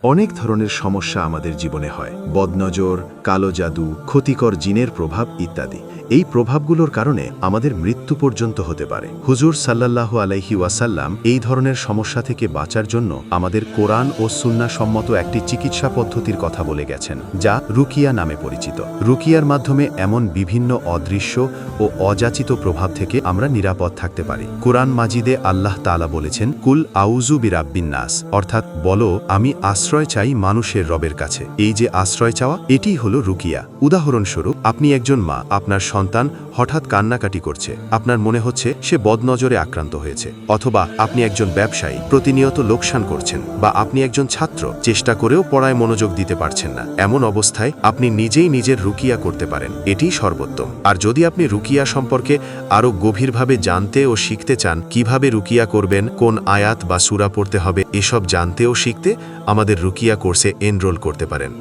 অনেক ধরনের সমস্যা আমাদের জীবনে হয়, বদনজর, কালো জাদু, ক্ষতিকর জিনের প্রভাব ইত্যাদি। এই প্রভাবগুলোর কারণে আমাদের মৃত্যু পর্যন্ত হতে পারে। হুজুর সাল্লাল্লাহু আলাইহি ওয়াসাল্লাম এই ধরনের সমস্যা থেকে বাঁচার জন্য আমাদের কোরআন ও সুন্নাহ সম্মত একটি চিকিৎসা পদ্ধতির কথা বলে গেছেন, যা রুকিয়া নামে পরিচিত। রুকিয়ার মাধ্যমে এমন বিভিন্ন অদৃশ্য ও অযাচিত প্রভাব থেকে আমরা নিরাপদ থাকতে পারি। কুরআন মাজিদে আল্লাহ তাআলা বলেছেন, কুল আউযু বিরাব্বিন নাস, অর্থাৎ বলো আমি আশ্রয় চাই মানুষের রবের কাছে। এই যে আশ্রয় চাওয়া, এটিই হলো রুকিয়া। উদাহরণস্বরূপ, আপনি একজন মা, আপনার সন্তান হঠাৎ কান্নাকাটি করছে, আপনার মনে হচ্ছে সে বদনজরে আক্রান্ত হয়েছে। অথবা আপনি একজন ব্যবসায়ী, প্রতিনিয়ত লোকসান করছেন, বা আপনি একজন ছাত্র, চেষ্টা করেও পড়ায় মনোযোগ দিতে পারছেন না। এমন অবস্থায় আপনি নিজেই নিজের রুকিয়া করতে পারেন, এটিই সর্বোত্তম। আর যদি আপনি রুকিয়া সম্পর্কে আরও গভীরভাবে জানতে ও শিখতে চান, কিভাবে রুকিয়া করবেন, কোন আয়াত বা সূরা পড়তে হবে, এসব জানতে ও শিখতে আমাদের রুকিয়া কোর্সে এনরোল করতে পারেন।